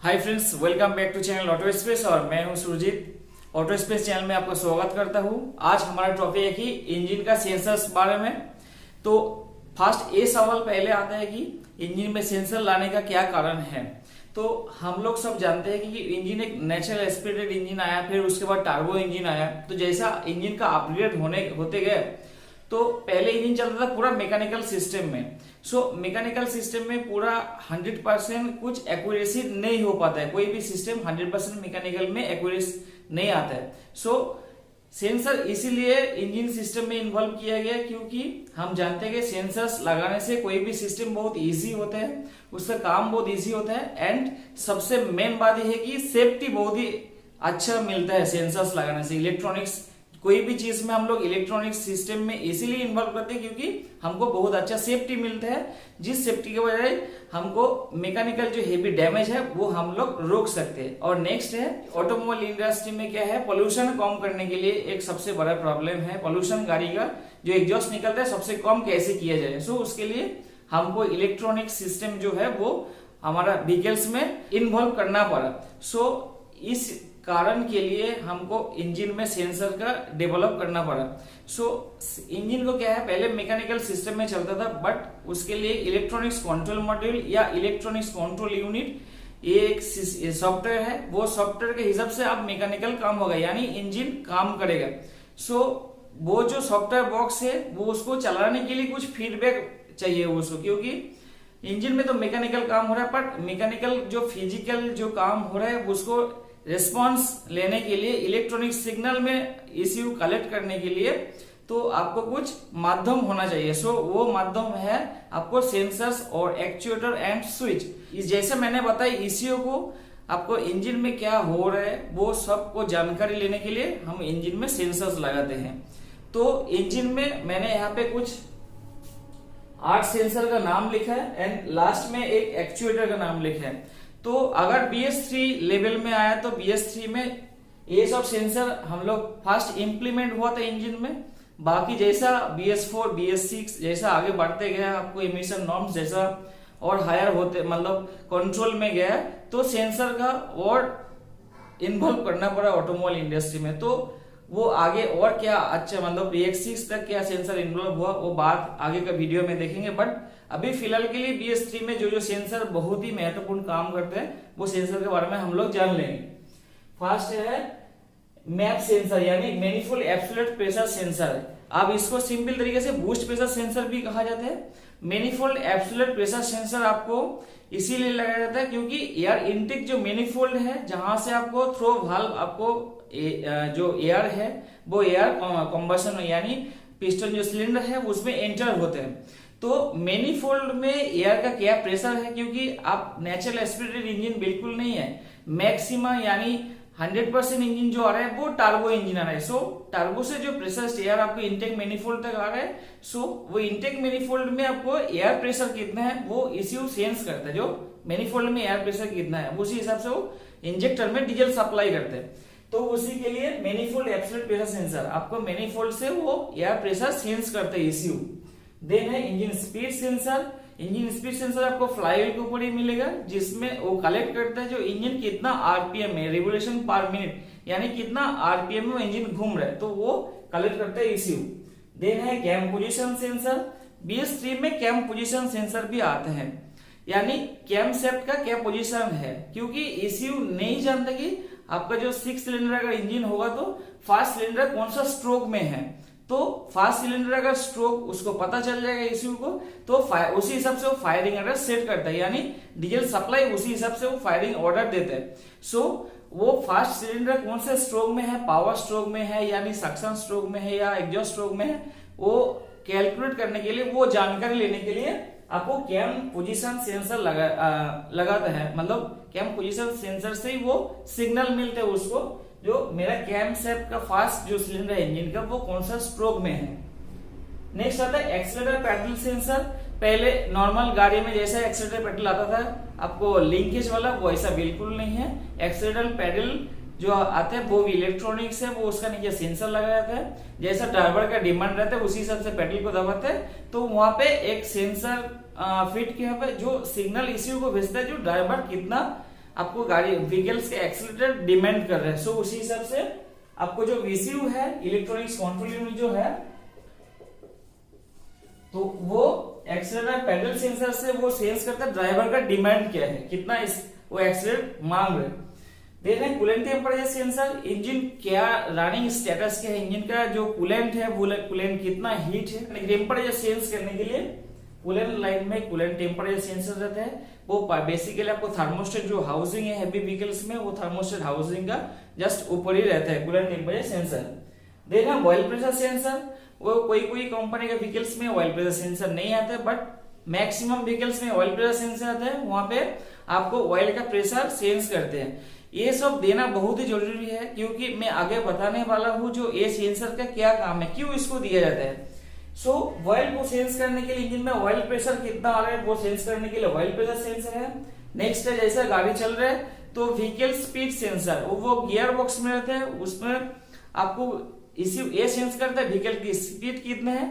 Hi friends, welcome back to channel auto space और मैं हूं सुरजीत। ऑटो स्पेस चैनल में आपका स्वागत करता हूं। आज हमारा टॉपिक है कि इंजन का सेंसर्स बारे में। तो फर्स्ट ये सवाल पहले आता है कि इंजन में सेंसर लाने का क्या कारण है। तो हम लोग सब जानते हैं कि इंजन एक नेचुरल एस्पिरेटेड इंजन आया, फिर उसके बाद टर्बो इंजन आया। तो जैसा इंजन का अपग्रेड होते गए, तो पहले इंजन चलता था पूरा मैकेनिकल सिस्टम में। मैकेनिकल सिस्टम में पूरा 100% कुछ एक्यूरेसी नहीं हो पाता है। कोई भी सिस्टम 100% मैकेनिकल में एक्यूरेसी नहीं आता है। सेंसर इसीलिए इंजन सिस्टम में इन्वॉल्व किया गया, क्योंकि हम जानते हैं कि सेंसर्स लगाने से कोई भी सिस्टम बहुत इजी होता है, उसका काम बहुत इजी होता है। एंड सबसे मेन बात यह है कि सेफ्टी बहुत ही अच्छा मिलता है सेंसर्स लगाने से। इलेक्ट्रॉनिक्स कोई भी चीज में हम लोग इलेक्ट्रॉनिक सिस्टम में इसीलिए इन्वॉल्व करते हैं क्योंकि हमको बहुत अच्छा सेफ्टी मिलता है, जिस सेफ्टी के वजह से हमको मैकेनिकल जो हेवी डैमेज है वो हम लोग रोक सकते हैं। और नेक्स्ट है ऑटोमोबाइल इंडस्ट्री में क्या है, पोल्यूशन कम करने के लिए एक सबसे बड़ा प्रॉब्लम है पोल्यूशन। गाड़ी का जो एग्जॉस्ट निकलता है सबसे कम कैसे किया जाए। उसके लिए हमको इलेक्ट्रॉनिक सिस्टम जो है वो हमारा व्हीकल्स में इन्वॉल्व करना पड़ा। इस कारण के लिए हमको इंजन में सेंसर का डेवलप करना पड़ा। इंजन को क्या है, पहले मैकेनिकल सिस्टम में चलता था, बट उसके लिए इलेक्ट्रॉनिक्स कंट्रोल मॉड्यूल या इलेक्ट्रॉनिक्स कंट्रोल यूनिट ये एक सॉफ्टवेयर है। वो सॉफ्टवेयर के हिसाब से अब मैकेनिकल काम होगा, यानी इंजन काम करेगा। वो जो सॉफ्टवेयर बॉक्स है वो उसको चलाने के लिए कुछ फीडबैक चाहिए उसको, क्योंकि इंजन में तो मैकेनिकल काम हो रहा है, बट मैकेनिकल जो फिजिकल जो काम हो रहा है उसको रिस्पॉन्स लेने के लिए, इलेक्ट्रॉनिक सिग्नल में इश्यू कलेक्ट करने के लिए तो आपको कुछ माध्यम होना चाहिए। वो माध्यम है आपको सेंसर्स और एक्चुएटर एंड स्विच। जैसे मैंने बताया इश्यू को आपको इंजन में क्या हो रहा है वो सबको जानकारी लेने के लिए हम इंजन में सेंसर्स लगाते हैं। तो इंजन में मैंने यहाँ पे कुछ 8 सेंसर का नाम लिखा है एंड लास्ट में एक एक्चुएटर का नाम लिखा है। तो अगर BS3 लेवल में आया तो BS3 में ये सब सेंसर हम लोग फर्स्ट इंप्लीमेंट हुआ था इंजन में। बाकी जैसा BS4 BS6 जैसा आगे बढ़ते गया, आपको इमिशन नॉर्म्स जैसा और हायर होते मतलब कंट्रोल में गया, तो सेंसर का और इन्वॉल्व करना पड़ा ऑटोमोबाइल इंडस्ट्री में। तो वो आगे और क्या अच्छा मतलब BS6 तक क्या सेंसर इन्वॉल्व हुआ वो बात आगे का वीडियो में देखेंगे। बट अभी फिलहाल के लिए BS3 में जो सेंसर बहुत ही महत्वपूर्ण काम करते हैं वो सेंसर के बारे में हम लोग जान लेंगे। फर्स्ट है मैप सेंसर, यानी मैनिफोल्ड एब्सोल्यूट प्रेशर सेंसर। अब इसको सिंपल तरीके से बूस्ट प्रेशर सेंसर भी कहा जाता है। मैनिफोल्ड एब्सोल्यूट प्रेशर सेंसर आपको इसीलिए लगाया जाता है क्योंकि एयर इनटेक जो मैनिफोल्ड है, जहां से आपको थ्रो वाल्व आपको जो एयर है वो एयर कंबशन यानी पिस्टन जो सिलेंडर है उसमें एंटर होते हैं। तो मैनिफोल्ड में एयर का क्या प्रेशर है, क्योंकि आप नेचुरल एस्पिरेटेड इंजन बिल्कुल नहीं है। मैक्सिमम यानी 100% इंजन जो आ रहा है वो टर्बो इंजन आ रहा है। टर्बो से जो प्रेशर एयर आपको इनटेक मैनिफोल्ड तक आ रहा है, वो इनटेक मैनिफोल्ड में आपको एयर प्रेशर कितना है वो इश्यू सेंस करता है। जो मैनिफोल्ड में एयर प्रेशर कितना है उसी हिसाब से वो इंजेक्टर में डीजल सप्लाई करते हैं। तो उसी के लिए मैनिफोल्ड एब्सोल्यूट प्रेशर सेंसर आपको मैनिफोल्ड से वो एयर प्रेशर सेंस करते हैं इश्यू। देन है engine speed sensor. Engine speed sensor आपको फ्लाईव्हील के ऊपर ही मिलेगा, जिसमें वो कलेक्ट करता है जो इंजन कितना RPM है, रिवोल्यूशन पर मिनट, यानी कितना RPM में इंजन घूम रहा है, तो वो कलेक्ट करता है इश्यू। देन है कैम पोजीशन सेंसर। BS3 में कैम पोजीशन सेंसर भी आते हैं, यानी कैम सेफ्ट का क्या पोजीशन है, क्योंकि इश्यू नहीं जानता कि आपका जो 6 सिलेंडर का इंजन होगा तो फर्स्ट सिलेंडर कौन सा स्ट्रोक में है। तो फर्स्ट सिलेंडर अगर स्ट्रोक उसको पता चल जाएगा इश्यू को, तो उसी हिसाब से वो फायरिंग ऑर्डर सेट करता है, यानी डीजल सप्लाई उसी हिसाब से वो फायरिंग ऑर्डर देता है। वो फर्स्ट सिलेंडर कौन से स्ट्रोक में है, पावर स्ट्रोक में है यानी सक्शन स्ट्रोक में है या एग्जॉस्ट स्ट्रोक में है, वो कैलकुलेट करने के लिए, वो जानकारी लेने के लिए आपको कैम पोजीशन सेंसर लगाता है। मतलब कैम पोजीशन सेंसर से ही वो सिग्नल मिलते हैं उसको, जो मेरा कैम सेप का फास्ट जो सिलेंडर है इंजन का वो कौन सा स्ट्रोक में है। नेक्स्ट आता है एक्सीलरेटर पैडल सेंसर। पहले नॉर्मल गाड़ी में जैसा एक्सीलरेटर पैडल आता था आपको लिंकेज वाला, वो ऐसा बिल्कुल नहीं है। एक्सीलरेटर पैडल जो आते हैं वो भी इलेक्ट्रॉनिक्स है, वो उसका नीचे सेंसर लगाया जाता है। जैसा ड्राइवर का डिमांड रहता है उसी हिसाब से पैडल को दबाते हैं, तो वहां पे एक सेंसर फिट किया है जो सिग्नल इश्यू को भेजता है जो ड्राइवर कितना आपको गाड़ी व्हीकल्स के एक्सीलरेटर डिमांड कर रहे हैं। सो उसी हिसाब से आपको जो VCU है, इलेक्ट्रॉनिक्स कंट्रोल यूनिट जो है, तो वो एक्सीलरेटर पेडल सेंसर से वो सेंस करता है ड्राइवर का डिमांड क्या है, कितना वो एक्सीलरेट मांग रहे। देख रहे हैं कूलेंट टेम्परेचर सेंसर, इंजन क्या रनिंग स्टेटस क्या है, इंजन का जो कूलेंट है वो कूलेंट कितना हीट है, टेम्परेचर सेंस करने के लिए कूलेंट लाइन में कूलेंट टेम्परेचर सेंसर रहता है। वो बेसिकली आपको थर्मोस्टेट जो हाउसिंग है हैवी व्हीकल्स में, वो थर्मोस्टेट हाउसिंग का जस्ट ऊपर ही रहता है कूलेंट टेम्परेचर सेंसर। देखना ऑयल प्रेशर सेंसर, वो कोई कंपनी के व्हीकल्स में ऑयल प्रेशर सेंसर नहीं आता है, बट मैक्सिमम व्हीकल्स में ऑयल प्रेशर सेंसर आता है, वहां पे आपको ऑयल का प्रेशर सेंस करते हैं। ये सब देना बहुत ही जरूरी है, क्योंकि मैं आगे बताने वाला हूं जो ये सेंसर का क्या काम है, क्यों इसको दिया जाता है। सो ऑयल को सेंस करने के लिए, इंजन में ऑयल प्रेशर कितना आ रहा है वो सेंस करने के लिए ऑयल प्रेशर सेंसर है। नेक्स्ट है जैसे गाड़ी चल रहा है तो व्हीकल स्पीड सेंसर, वो गियर बॉक्स में रहता है, उसमें आपको ये सेंस करता है व्हीकल की स्पीड कितना है।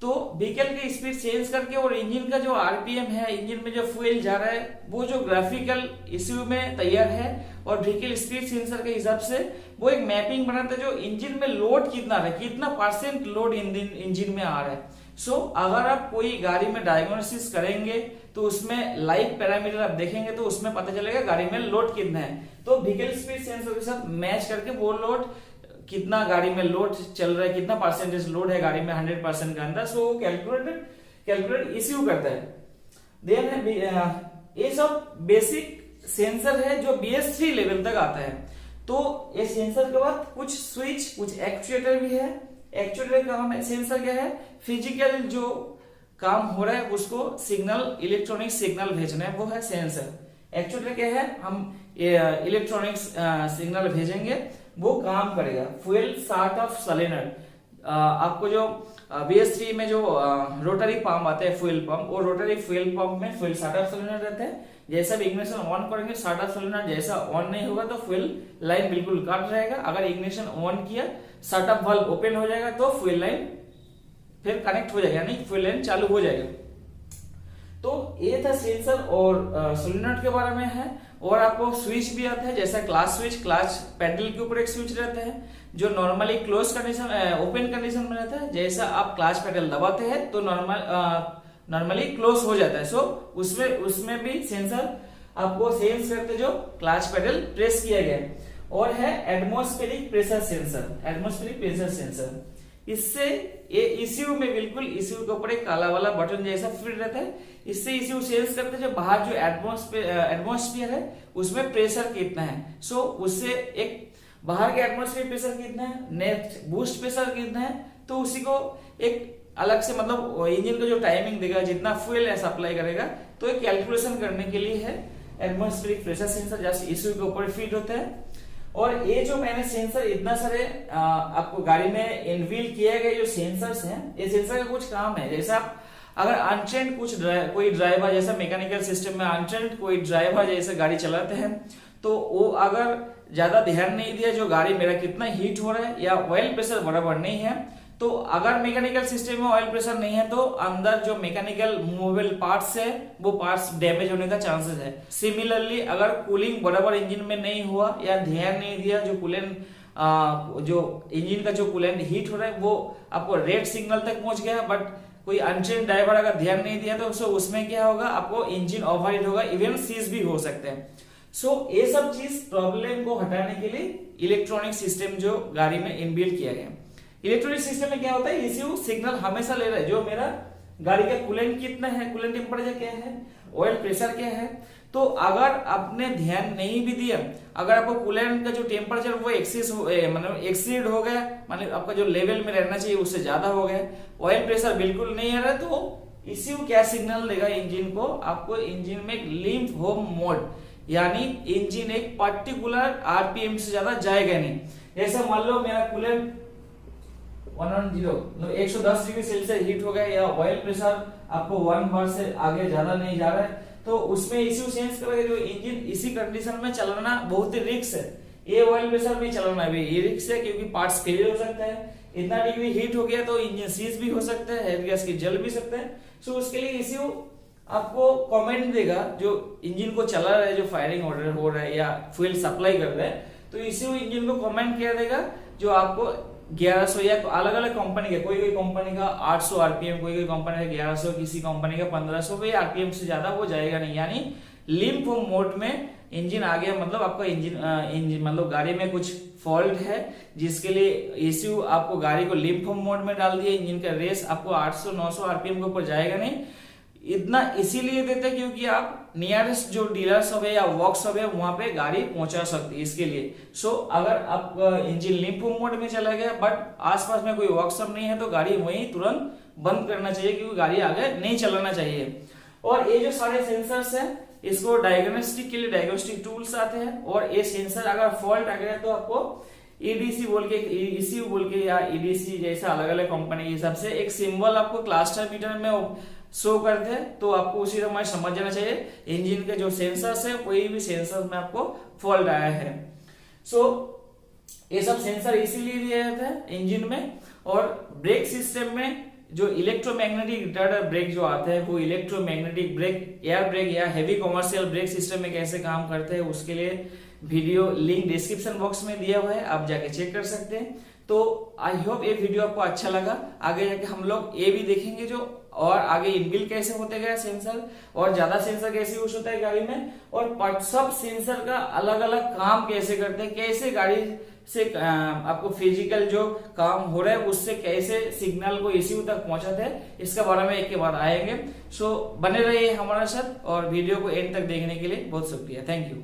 तो व्हीकल की स्पीड सेंस करके और इंजन का जो RPM है, इंजन में जो फ्यूल जा रहा है, वो जो ग्राफिकल इश्यू में तैयार है, और व्हीकल स्पीड सेंसर के हिसाब से वो एक मैपिंग बनाता है जो इंजन में लोड कितना है, कितना % लोड इंजन में आ रहा है। सो अगर आप कोई गाड़ी में डायग्नोसिस करेंगे तो उसमें लाइव पैरामीटर आप देखेंगे तो उसमें पता चलेगा गाड़ी में लोड कितना है। तो व्हीकल स्पीड सेंसर के साथ मैच करके वो लोड कितना गाड़ी में लोड चल रहा है, कितना % लोड है गाड़ी में 100% के अंदर, सो कैलकुलेट इश्यू करता है। देन ये सब बेसिक सेंसर है जो BS3 लेवल तक आता है। तो ये सेंसर के बाद कुछ स्विच, कुछ एक्चुएटर भी है। एक्चुएटर का काम है, सेंसर क्या है, फिजिकल जो काम हो रहा है उसको सिग्नल, इलेक्ट्रॉनिक सिग्नल भेजना है, वो है सेंसर। एक्चुएटर क्या है, हम इलेक्ट्रॉनिक सिग्नल भेजेंगे, वो काम करेगा। फ्यूल स्टार्ट ऑफ सोलेनॉइड, आपको जो BS3 में जो रोटरी पंप आते हैं, फ्यूल पंप, वो रोटरी फ्यूल पंप में फ्यूल स्टार्ट ऑफ सोलेनॉइड रहता है। जैसा भी इग्निशन ऑन करेंगे स्टार्ट ऑफ सोलेनॉइड जैसा ऑन नहीं होगा तो फ्यूल लाइन बिल्कुल कट रहेगा। अगर इग्निशन ऑन किया, स्टार्ट ऑफ वाल्व ओपन हो जाएगा तो फ्यूल लाइन फिर कनेक्ट हो जाएगा, यानी फ्यूल लाइन चालू हो जाएगा। तो ये था सेंसर और सोलेनॉइड के बारे में है। और आपको स्विच भी आता है, जैसा क्लाच स्विच, क्लाच पेडल के ऊपर एक स्विच रहता है जो normally close condition, open condition में रहता है। जैसा आप क्लाच पेडल दबाते हैं तो नॉर्मली क्लोज हो जाता है। सो उसमें भी सेंसर आपको सेंस करते जो क्लाच पेडल प्रेस किया गया। और है atmospheric pressure sensor, atmospheric pressure sensor, इससे ये ECU में बिल्कुल ECU के ऊपर एक काला वाला बटन जैसा फिट रहता है, इससे ECU सेंस करते हैं जो बाहर जो एटमॉस्फेयर है उसमें प्रेशर कितना है। सो उससे एक बाहर के एटमॉस्फेयर प्रेशर कितना है, नेट बूस्ट प्रेशर कितना है, तो उसी को एक अलग से मतलब इंजन का जो टाइमिंग देगा, जितना फ्यूल है सप्लाई करेगा, तो एक कैलकुलेशन करने के लिए है एटमॉस्फेरिक प्रेशर सेंसर, जैसे ECU के ऊपर फिट होता है। और ये जो मैंने सेंसर इतना सारे आपको गाड़ी में इनबिल्ट किए गए जो सेंसर्स हैं, ये सेंसर का कुछ काम है। जैसे आप अगर अनट्रेंड कोई ड्राइवर, जैसा मैकेनिकल सिस्टम में अनट्रेंड कोई ड्राइवर जैसे गाड़ी चलाते हैं, तो वो अगर ज्यादा ध्यान नहीं दिया जो गाड़ी मेरा कितना हीट हो रहा है या ऑयल प्रेशर बराबर नहीं है, तो अगर मैकेनिकल सिस्टम में ऑयल प्रेशर नहीं है तो अंदर जो मैकेनिकल मूवेबल पार्ट्स है वो पार्ट्स डैमेज होने का चांसेस है। सिमिलरली अगर कूलिंग बराबर इंजन में नहीं हुआ या ध्यान नहीं दिया, जो कूलेंट जो इंजन का जो कूलेंट हीट हो रहा है वो आपको रेड सिग्नल तक पहुंच गया, बट कोई अनट्रेन्ड ड्राइवर अगर ध्यान नहीं दिया तो उसमें क्या होगा, आपको इंजन ओवरहीट होगा, इवन सीज भी हो सकते हैं। सो ये सब चीज प्रॉब्लम को हटाने के लिए इलेक्ट्रॉनिक सिस्टम जो गाड़ी में इनबिल्ट किया गया। इलेक्ट्रॉनिक सिस्टम में क्या होता है, ECU सिग्नल हमेशा ले रहा है जो मेरा गाड़ी का कूलेंट कितना है, कूलेंट टेम्परेचर क्या है, ऑयल प्रेशर क्या है। तो अगर आपने ध्यान नहीं भी दिया, अगर आपको कूलेंट का जो टेम्परेचर वो एक्सीड हो गया, मतलब आपका जो लेवल में रहना चाहिए उससे ज्यादा हो गया, ऑयल प्रेशर बिल्कुल नहीं आ रहा है, तो ECU क्या सिग्नल देगा इंजन को, आपको इंजन में एक लिम्प होम मोड, यानी इंजन एक पर्टिकुलर RPM से ज्यादा जाएगा नहीं। जैसा मान लो मेरा कूलेंट 110 डिग्री सेल्सियस हीट हो गया या ऑयल प्रेशर आपको 1 बार से आगे ज्यादा नहीं जा रहा है, तो उसमें ECU सेंस करेगा जो इंजन इसी कंडीशन में चलाना बहुत ही रिस्क है। ये ऑयल प्रेशर में चलाना भी ये रिस्क है, क्योंकि पार्ट्स फेलियर हो सकता है, इतना डिग्री हीट हो गया तो इंजन सीज भी हो सकता है, हेड गैस की जल भी सकता है। सो उसके लिए ECU आपको कमेंट देगा, जो इंजन को चला रहा है, जो फायरिंग ऑर्डर हो रहा है या फ्यूल सप्लाई कर रहा है, तो इसी वो इंजन को कमेंट किया देगा जो आपको 1100 या अलग अलग कंपनी के, कोई कंपनी का 800 आरपीएम, कोई कंपनी का 1100, किसी कंपनी का 1500 पे आरपीएम से ज्यादा वो जाएगा नहीं। यानी लिम्प मोड में इंजन आ गया, मतलब आपका इंजन मतलब गाड़ी में कुछ फॉल्ट है जिसके लिए ECU आपको गाड़ी को लिम्प मोड में डाल दिया। इंजन का रेस आपको 800-900 आरपीएम के ऊपर जाएगा नहीं। इतना इसीलिए देते हैं क्योंकि आप नियरेस्ट जो डीलर शॉप है या वर्कशॉप है वहां पे गाड़ी पहुंचा सकते हैं इसके लिए। सो अगर आप इंजन लिम्प मोड में चला गया बट आसपास में कोई वर्कशॉप नहीं है तो गाड़ी वहीं तुरंत बंद करना चाहिए, क्योंकि गाड़ी आगे नहीं चलाना चाहिए। और ये जो सारे सेंसर्स है इसको डायग्नोस्टिक के लिए डायग्नोस्टिक टूल्स आते हैं, और ये सेंसर अगर फॉल्ट आ गया तो आपको EDC बोल के, ECU बोल के या EDC जैसा अलग अलग कंपनी के हिसाब से एक सिंबल आपको क्लस्टर मीटर में शो करते हैं, तो आपको उसी समय समझ जाना चाहिए इंजन के जो सेंसर्स है कोई भी सेंसर में आपको फॉल्ट आया है। सो ये सब सेंसर इसीलिए दिया जाता है इंजन में। और ब्रेक सिस्टम में जो इलेक्ट्रोमैग्नेटिक रिटार्डर ब्रेक जो आता है, वो इलेक्ट्रोमैग्नेटिक ब्रेक, एयर ब्रेक या हेवी कमर्शियल ब्रेक सिस्टम में कैसे काम करते हैं उसके लिए वीडियो लिंक डिस्क्रिप्शन बॉक्स में दिया हुआ है, आप जाके चेक कर सकते हैं। तो आई होप ये वीडियो आपको अच्छा लगा। आगे जाके हम लोग ये भी देखेंगे जो और आगे इनबिल्ट कैसे होते गए सेंसर, और ज्यादा सेंसर कैसे यूज होता है गाड़ी में, और सब सेंसर का अलग अलग काम कैसे करते हैं, कैसे गाड़ी से आपको फिजिकल जो काम हो रहा है उससे कैसे सिग्नल को ECU तक पहुंचाते हैं, इसके बारे में एक के बाद आएंगे। सो बने रहिए हमारे साथ और वीडियो को एंड तक देखने के लिए बहुत शुक्रिया। Thank you.